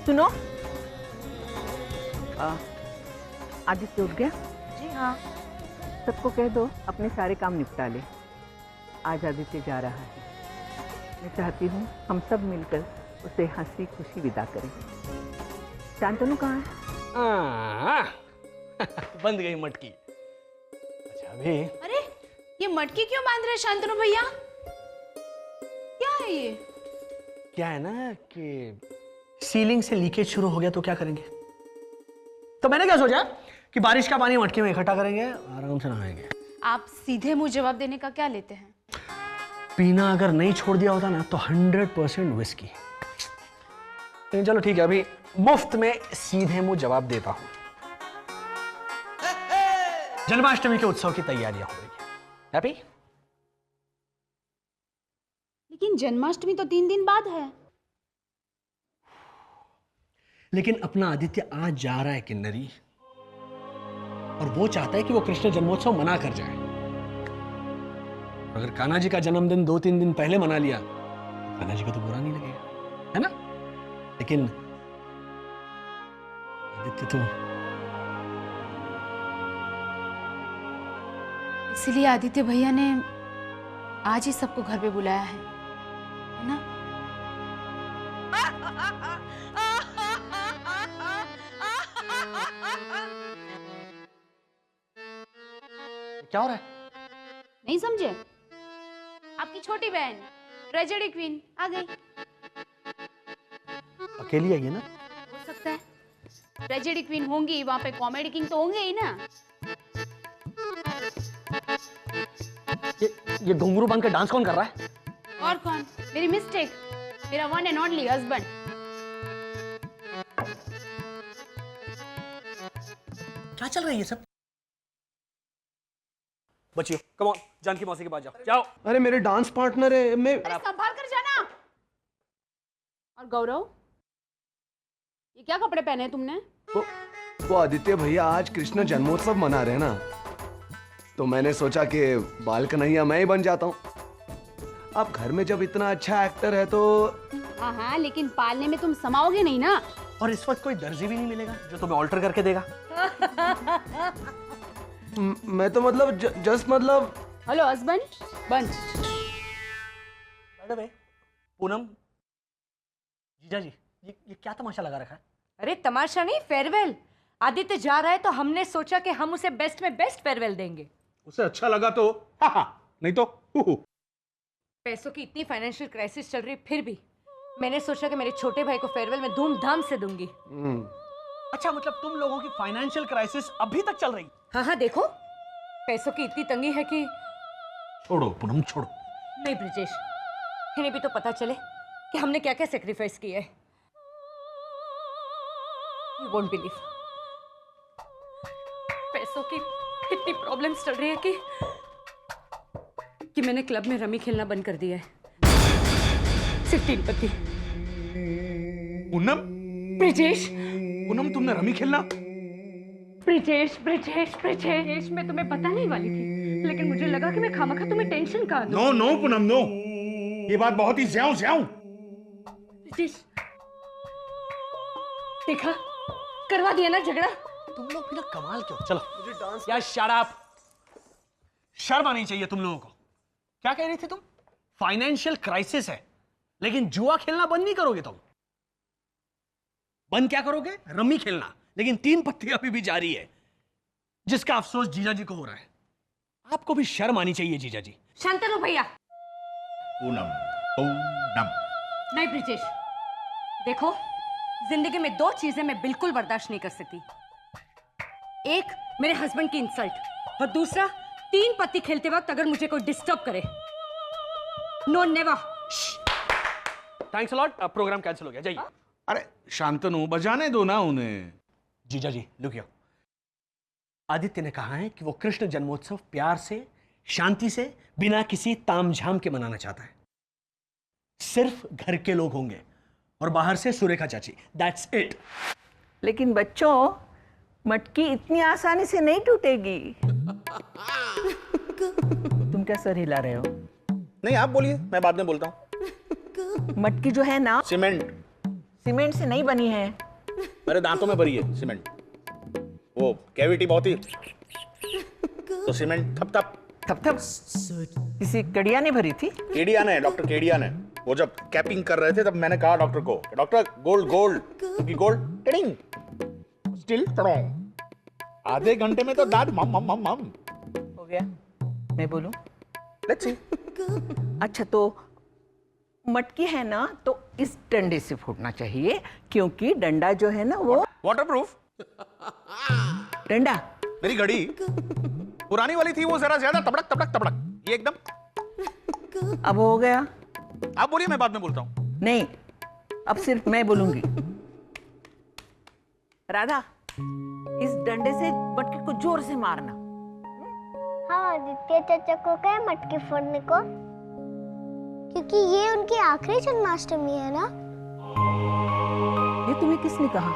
सुनो, आदित्य उठ गया? जी हाँ। सबको कह दो अपने सारे काम निपटा ले। आज आदित्य जा रहा है। मैं चाहती हूँ हम सब मिलकर उसे हंसी खुशी विदा करें। शांतनु कहाँ है? बंद गई मटकी। अच्छा अभी अरे ये मटकी क्यों बांध रहे शांतनु भैया? क्या है ये? क्या है ना कि सीलिंग से लीकेज शुरू हो गया तो क्या करेंगे, तो मैंने क्या सोचा कि बारिश का पानी मटकी में इकट्ठा करेंगे, आराम से नहाएंगे। आप सीधे मुंह जवाब देने का क्या लेते हैं? पीना अगर नहीं छोड़ दिया होता ना तो 100% विस्की। लेकिन चलो ठीक है, अभी मुफ्त में सीधे मुंह जवाब देता हूं। जन्माष्टमी के उत्सव की तैयारियां हो रही है। हैप्पी? लेकिन जन्माष्टमी तो 3 दिन बाद है। लेकिन अपना आदित्य आज जा रहा है किन्नरी, और वो चाहता है कि वो कृष्ण जन्मोत्सव मना कर जाए। अगर कान्हा जी का जन्मदिन 2-3 दिन पहले मना लिया, कान्हा जी को तो बुरा नहीं लगेगा, है ना? लेकिन आदित्य तो इसीलिए आदित्य भैया ने आज ही सबको घर पे बुलाया है ना? क्या हो रहा है? नहीं समझे? आपकी छोटी बहन ट्रेजेडी क्वीन आ गई। अकेली आई है ना? हो सकता है ट्रेजेडी क्वीन होंगी, वहां पे कॉमेडी किंग तो होंगे ही ना। ये घुंघरू बन के डांस कौन कर रहा है? और कौन? मेरी मिस्टेक, मेरा वन एंड ओनली हस्बैंड। क्या चल रहा है ये सब? बच्चियों कम ऑन, जानकी मौसी के पास जाओ। जाओ। अरे मेरे डांस पार्टनर है, मैं। अरे संभाल कर जाना। और गौरव, ये क्या कपड़े पहने हैं तुमने? वो आदित्य भैया आज कृष्ण जन्मोत्सव मना रहे हैं ना, तो मैंने सोचा कि बाल कन्हैया मैं ही बन जाता हूँ। अब घर में जब इतना अच्छा एक्टर है तो। हाँ, लेकिन पालने में तुम समाओगे नहीं ना। और इस वक्त कोई दर्जी भी नहीं मिलेगा जो तुम्हें ऑल्टर करके देगा। मैं तो मतलब जस्ट मतलब। हेलो हस्बैंड, बंद। पूनम, जीजा जी, ये क्या तमाशा लगा रखा है? अरे तमाशा नहीं, फेयरवेल। आदित्य जा रहा है तो हमने सोचा कि हम उसे बेस्ट में बेस्ट फेयरवेल देंगे। उसे अच्छा लगा तो नहीं तो पैसों की इतनी फाइनेंशियल क्राइसिस चल रही, फिर भी मैंने सोचा कि मेरे छोटे भाई को फेयरवेल में धूमधाम से दूंगी। अच्छा, मतलब तुम लोगों की फाइनेंशियल क्राइसिस अभी तक चल रही? हाँ, देखो पैसों की इतनी तंगी है कि। छोड़ो पूनम, छोड़ो। नहीं ब्रिजेश, इन्हें भी तो पता चले कि हमने क्या क्या सेक्रीफाइस किया है। You won't believe। पैसों की इतनी प्रॉब्लम्स चल रही है कि मैंने क्लब में रमी खेलना बंद कर दिया है, सिर्फ 3 पत्ती। पूनम, ब्रिजेश, पूनम तुमने रमी खेलना? ब्रिजेश ब्रिजेश ब्रिजेश, मैं तुम्हें बताने वाली थी, लेकिन मुझे लगा कि मैं खामखा तुम्हें टेंशन का दूं। नो पूनम नो, ये बात बहुत ही ज्याऊ। ब्रिजेश, देखा, करवा दिया ना झगड़ा। तुम लोग भी ना कमाल क्यों? चलो मुझे डांस। यार शट अप, शर्म आनी चाहिए तुम लोगों को। क्या कह रही थी तुम? फाइनेंशियल क्राइसिस है, लेकिन जुआ खेलना बंद नहीं करोगे तुम। बंद क्या करोगे? रम्मी खेलना। लेकिन 3 पत्ती अभी भी जारी है, जिसका अफसोस जीजा जी को हो रहा है। आपको भी शर्म आनी चाहिए जीजा जी। शांतनु भैया। पूनम, पूनम। नहीं ब्रिजेश, देखो, जिंदगी में 2 चीजें मैं बिल्कुल बर्दाश्त नहीं कर सकती। एक, मेरे हस्बैंड की इंसल्ट, और दूसरा 3 पत्ती खेलते वक्त अगर मुझे कोई डिस्टर्ब करे। No never. Thanks a lot. Programme cancel हो गया, जाइए। अरे शांतनु, बजाने दो ना उन्हें। जीजा जी लुक हियर, आदित्य ने कहा है कि वो कृष्ण जन्मोत्सव प्यार से, शांति से, बिना किसी तामझाम के मनाना चाहता है। सिर्फ घर के लोग होंगे और बाहर से सुरेखा चाची, दैट्स इट। लेकिन बच्चों, मटकी इतनी आसानी से नहीं टूटेगी। तुम क्या सर हिला रहे हो? नहीं आप बोलिए, मैं बाद में बोलता हूँ। मटकी जो है ना, सीमेंट। सीमेंट से नहीं बनी है। मेरे दांतों में भरी है सीमेंट, वो कैविटी बहुत ही, तो सीमेंट थप थप। थप थप किसी कड़िया ने भरी थी। केडिया ने, डॉक्टर केडिया ने, वो जब कैपिंग कर रहे थे तब मैंने कहा डॉक्टर को, डॉक्टर गोल्ड गोल्ड, क्योंकि गोल्ड टिडिंग स्टिल स्ट्रॉन्ग, आधे घंटे में तो दांत मम मम मम मम। हो गया, मैं बोलूं? Let's see. अच्छा तो मटकी है ना, तो इस डंडे से फोड़ना चाहिए, क्योंकि डंडा जो है ना वो वाटरप्रूफ। डंडा। मेरी घड़ी पुरानी वाली थी, वो जरा ज्यादा तबड़क तबड़क तबड़क, ये एकदम। अब हो गया। आप बोलिए, मैं बाद में बोलता हूँ। नहीं, अब सिर्फ मैं बोलूंगी। राधा, इस डंडे से मटकी को जोर से मारना। हाँ, आदित्य चाचा को क्या है मटकी फोड़ने को, क्योंकि ये उनकी आखिरी जन्माष्टमी है ना। ये तुम्हें किसने कहा?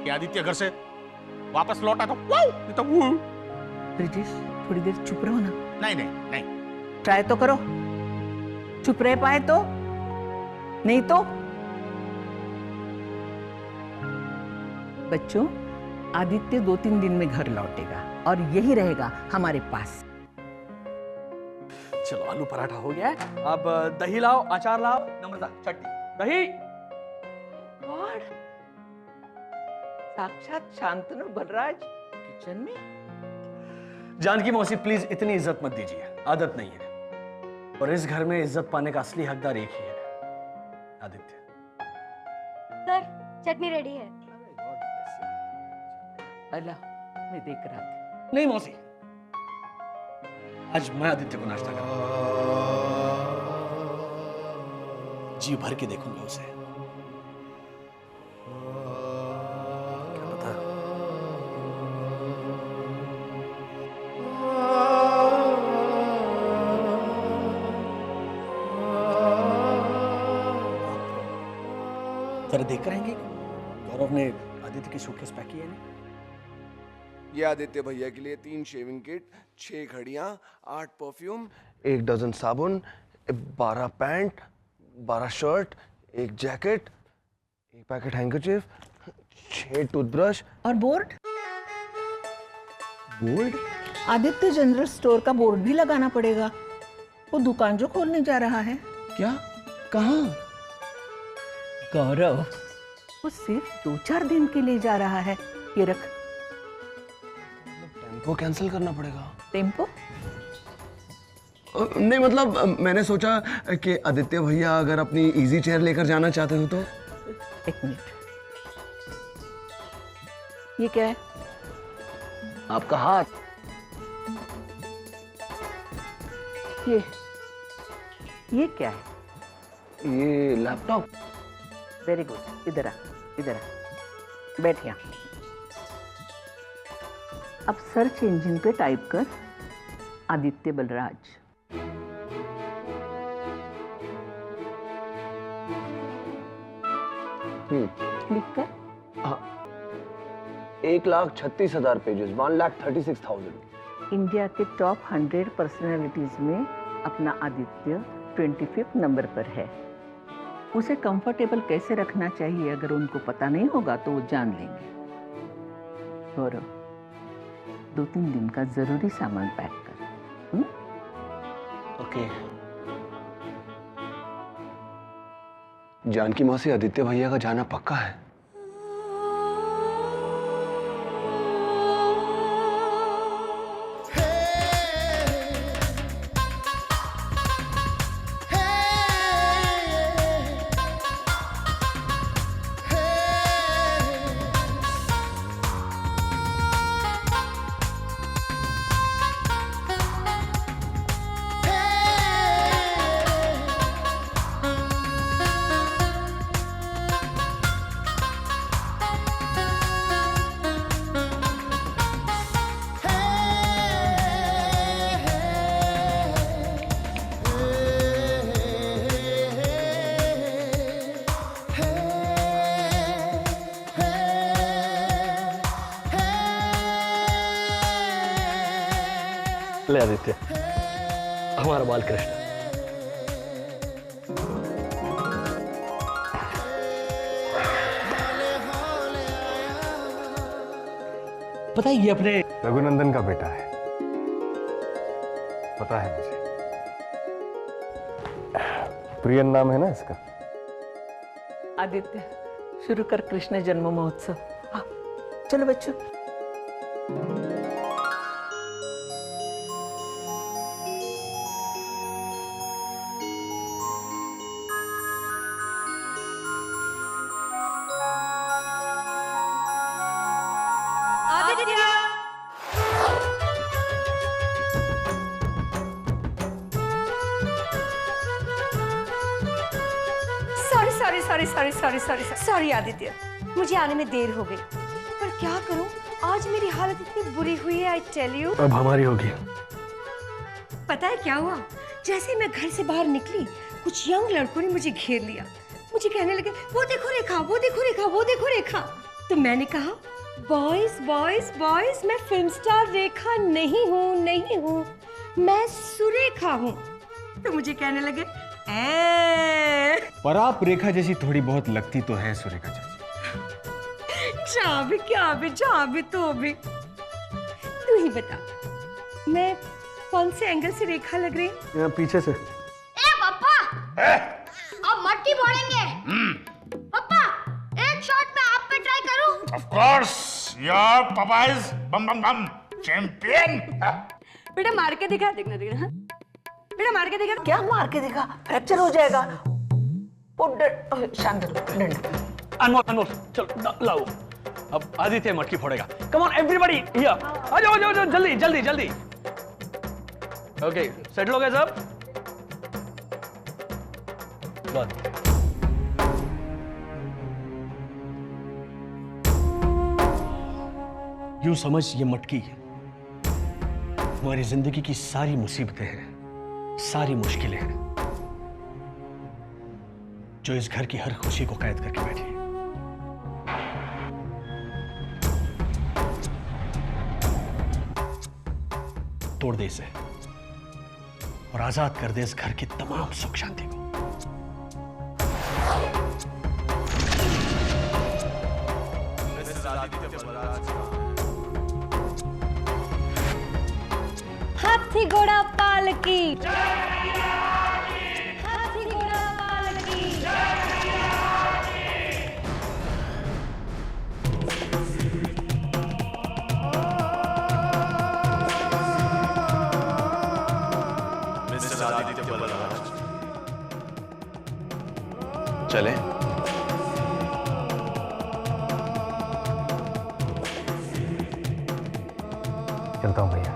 कि आदित्य घर से वापस लौटा तो वाओ, ये तो वो। ब्रिजेश, थोड़ी देर चुप रहो ना। नहीं नहीं नहीं, ट्राई तो करो, चुप रह पाए तो, नहीं तो। बच्चों, आदित्य 2-3 दिन में घर लौटेगा और यही रहेगा हमारे पास। चलो, आलू पराठा हो गया है। अब दही लाओ, अचार लाओ, नम्रता चटनी, दही। और साक्षात शांतनु बलराज किचन में। जानकी मौसी, प्लीज इतनी इज्जत मत दीजिए, आदत नहीं है। और इस घर में इज्जत पाने का असली हकदार एक ही है, आदित्य। सर, चटनी रेडी है। अल्लाह, मैं देख रहा था। नहीं मौसी, आज मैं आदित्य को नाश्ता करूंगा, जी भर के देखूंगा उसे। क्या पता जरा देख कर रहेंगे, गौरव ने आदित्य की सूटकेस पैक की है नहीं? ये आदित्य भैया के लिए 3 शेविंग किट, 6 घड़ियां, 8 परफ्यूम, 1 डजन साबुन, 12 pant, 12 shirt, 1 jacket, 1 packet handkerchief, 6 toothbrush और board? Board? Aditya general store का बोर्ड भी लगाना पड़ेगा, वो दुकान जो खोलने जा रहा है। क्या? कहाँ? गौरव, वो सिर्फ 2-4 दिन के लिए जा रहा है। ये रख। टेम्पो कैंसिल करना पड़ेगा। टेम्पो? नहीं मतलब मैंने सोचा कि आदित्य भैया अगर अपनी इजी चेयर लेकर जाना चाहते हो तो। एक मिनट, ये क्या है? आपका हाथ। ये क्या है? ये लैपटॉप। वेरी गुड, इधर आ, इधर आ, बैठ यहाँ। अब सर्च इंजन पे टाइप कर आदित्य बलराज। क्लिक कर। 1,36,000 पेजेस, 1,36,000। इंडिया के टॉप 100 पर्सनैलिटीज में अपना आदित्य 25 नंबर पर है। उसे कंफर्टेबल कैसे रखना चाहिए अगर उनको पता नहीं होगा तो वो जान लेंगे। गौरव, 2-3 दिन का जरूरी सामान पैक कर। ओके। जानकी मौसी, आदित्य भैया का जाना पक्का है? ले आदित्य, हमारा बाल कृष्ण। पता है ये अपने रघुनंदन का बेटा है, पता है मुझे। प्रियन नाम है ना इसका। आदित्य, शुरू कर कृष्ण जन्म महोत्सव। हाँ, चलो बच्चों। सॉरी आदित्य, मुझे आने में देर हो गई, पर क्या करूं, आज मेरी हालत इतनी बुरी हुई है, आई टेल यू। अब हमारी होगी। पता है क्या हुआ? जैसे मैं घर से बाहर निकली, कुछ यंग लड़कों ने मुझे घेर लिया। मुझे कहने लगे, वो देखो रेखा, वो देखो रेखा, वो देखो रेखा। तो मैंने कहा, बॉयज बॉयज बॉयज, मैं फिल्म स्टार रेखा नहीं हूँ, मैं सुरेखा हूँ। तो मुझे कहने लगे, पर आप रेखा जैसी थोड़ी बहुत लगती तो है सुरेखा चाची। जा भी तो भी। तू ही बता, मैं कौन से एंगल से रेखा लग रही? यहाँ पीछे से। ए पापा, अब मटकी फोड़ेंगे। पापा, एक शॉट में आप पे ट्राई करूं? ऑफ कोर्स, योर पापा is bomb bomb bomb champion. बेटा मार के दिखा, देखना देखना। हाँ? बेटा मार के दिखा। क्या मार के दिखा? फ्रैक्चर हो जाएगा। शांत रहो, डंडा। अनमोल चलो लाओ। अब आदित्य मटकी फोड़ेगा। कम ऑन एवरीबॉडी हियर, आ जाओ जल्दी। ओके, सेटल हो गए सब? गॉड। यूं समझ, ये मटकी हमारी जिंदगी की सारी मुसीबतें हैं, सारी मुश्किलें हैं, जो इस घर की हर खुशी को कैद करके बैठी है। तोड़ दे इसे और आजाद कर दे इस घर की तमाम सुख शांति को। हाथी घोड़ा पालकी, हाथी घोड़ा पालकी। चले। चलता हूं भैया।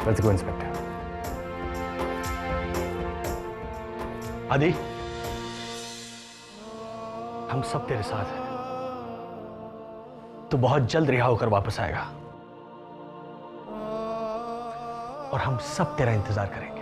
Let's go, inspector. आदि, हम सब तेरे साथ हैं। तू बहुत जल्द रिहा होकर वापस आएगा और हम सब तेरा इंतजार करेंगे।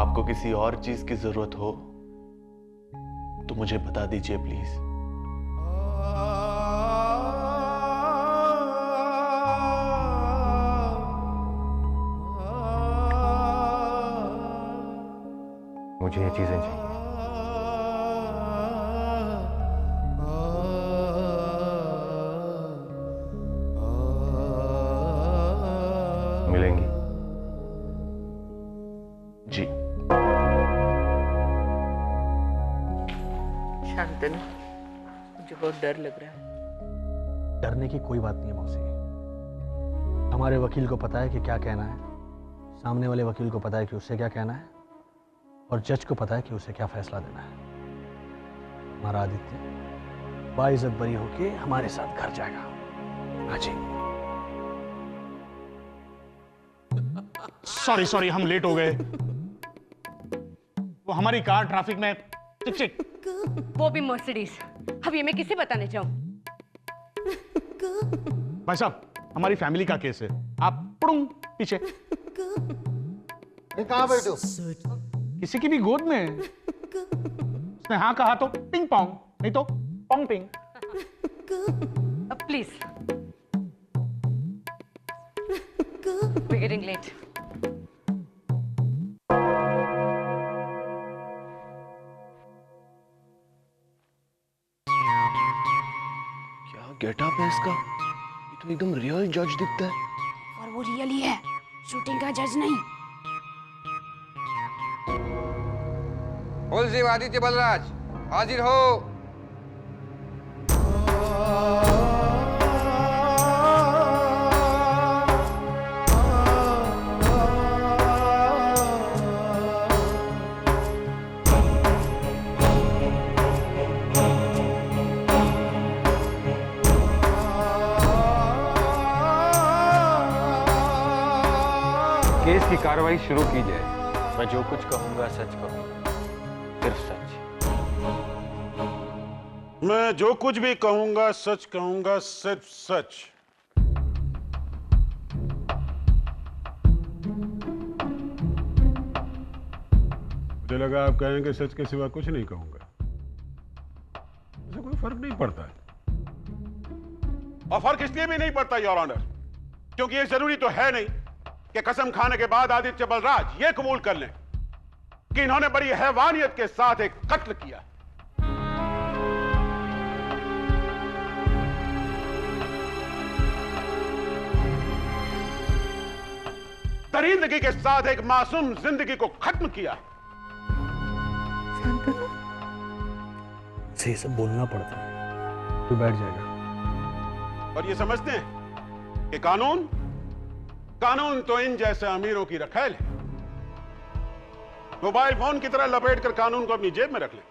आपको किसी और चीज की जरूरत हो तो मुझे बता दीजिए प्लीज। मुझे ये चीजें चाहिए। मिलेंगी? जी। शांतनु, मुझे बहुत डर लग रहा है। डरने की कोई बात नहीं है मौसी। हमारे वकील को पता है कि क्या कहना है, सामने वाले वकील को पता है कि उसे क्या कहना है, और जज को पता है कि उसे क्या फैसला देना है। हमारा आदित्य बाइज्जत बरी होके हमारे साथ घर जाएगा। हाँ जी। सॉरी सॉरी, हम लेट हो गए। वो हमारी कार ट्रैफिक में चिक चिक। वो भी मर्सिडीज। अब ये मैं किसे बताने जाऊं? भाई साहब, हमारी फैमिली का केस है, आप पुड़ुंग पीछे। कहाँ बैठे हो? किसी की भी गोद में। उसने हाँ कहा तो पिंग पोंग, नहीं तो Pong ping. Please, we're getting late. क्या गेटअप है इसका? ये तो एकदम रियल जज दिखता है। और वो रियल ही है, शूटिंग का जज नहीं। बोल शिव आदित्य बलराज, हाजिर हो। केस की कार्रवाई शुरू की जाए। मैं जो कुछ कहूंगा सच कहूंगा, सिर्फ सच। मैं जो कुछ भी कहूंगा सच कहूंगा, सिर्फ सच। मुझे लगा आप कहेंगे सच के सिवा कुछ नहीं कहूंगा। इससे कोई फर्क नहीं पड़ता है। और फर्क इसलिए भी नहीं पड़ता योर ऑनर, क्योंकि ये जरूरी तो है नहीं कि कसम खाने के बाद आदित्य बलराज ये कबूल कर लें कि इन्होंने बड़ी हैवानियत के साथ एक कत्ल किया। दरिंदगी के साथ एक मासूम जिंदगी को खत्म किया। से ये सब बोलना पड़ता है। तू बैठ जाएगा। और ये समझते हैं कि कानून तो इन जैसे अमीरों की रखैल है। मोबाइल फोन की तरह लपेटकर कानून को अपनी जेब में रख लें।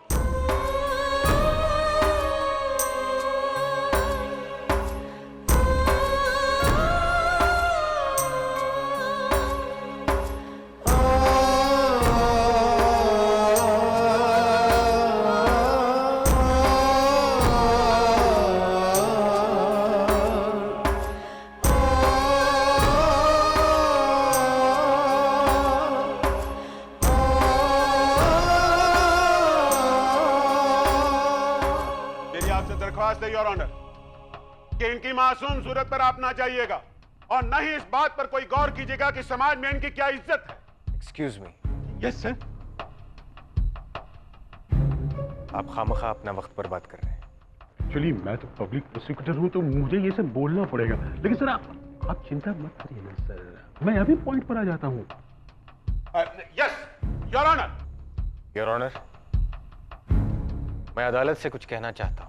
योर ऑनर कि इनकी मासूम सूरत पर आप ना जाइएगा और न ही इस बात पर कोई गौर कीजिएगा कि समाज में इनकी क्या इज्जत है। Excuse me. Yes sir. आप खामखा अपना वक्त बर्बाद कर रहे हैं। एक्चुअली मैं तो पब्लिक प्रोसिक्यूटर हूं, तो मुझे ये सब बोलना पड़ेगा। लेकिन सर आप चिंता मत करिए ना सर, मैं अभी पॉइंट पर आ जाता हूं। Yes your honour. Your honour, मैं अदालत से कुछ कहना चाहता हूं।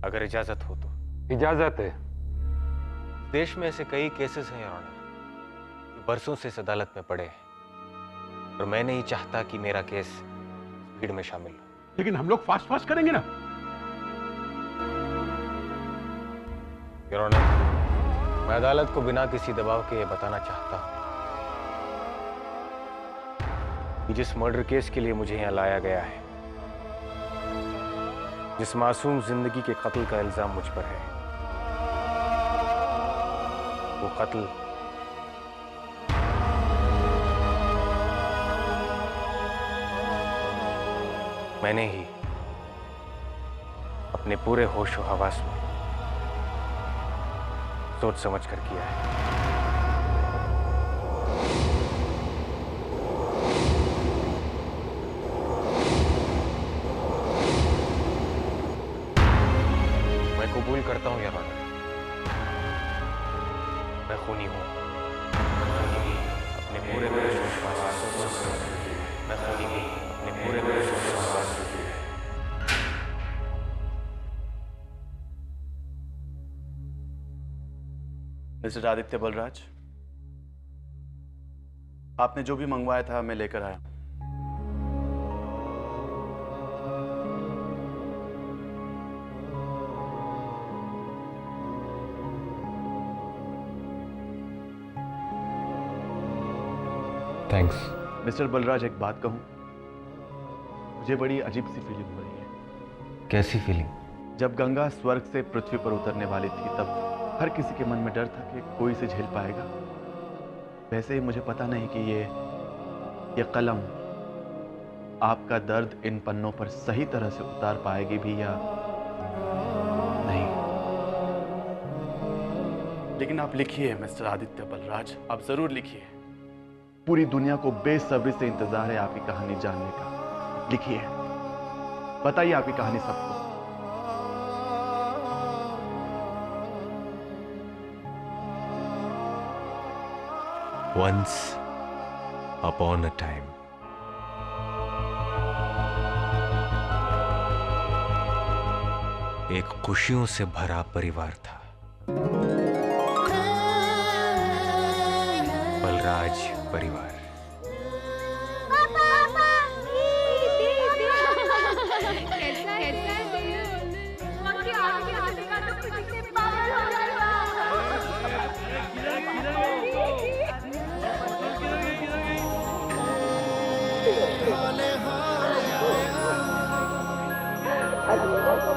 अगर इजाजत हो तो। इजाजत है। देश में ऐसे कई केसेस हैं योर ऑनर जो बरसों से इस अदालत में पड़े हैं और मैं नहीं चाहता कि मेरा केस भीड़ में शामिल हो। लेकिन हम लोग फास्ट करेंगे ना। योर ऑनर, मैं अदालत को बिना किसी दबाव के ये बताना चाहता हूं कि जिस मर्डर केस के लिए मुझे यहां लाया गया है, जिस मासूम जिंदगी के कत्ल का इल्जाम मुझ पर है, वो कत्ल मैंने ही अपने पूरे होश और हवास में सोच समझ कर किया है। कबूल करता हूं योर ऑनर, मैं खूनी हूं। अपने पूरे विश्वास मैं खूनी हूं। अपने पूरे विश्वास। मिस्टर आदित्य बलराज, आपने जो भी मंगवाया था मैं लेकर आया। थैंक्स। मिस्टर बलराज, एक बात कहूं, मुझे बड़ी अजीब सी फीलिंग हो रही है। कैसी फीलिंग? जब गंगा स्वर्ग से पृथ्वी पर उतरने वाली थी तब हर किसी के मन में डर था कि कोई इसे झेल पाएगा। वैसे ही मुझे पता नहीं कि ये कलम आपका दर्द इन पन्नों पर सही तरह से उतार पाएगी भी या नहीं। लेकिन आप लिखिए मिस्टर आदित्य बलराज, आप जरूर लिखिए। पूरी दुनिया को बेसब्री से इंतजार है आपकी कहानी जानने का। लिखिए, बताइए आपकी कहानी सबको। Once upon a time, एक खुशियों से भरा परिवार था। बलराज परिवार। Hello.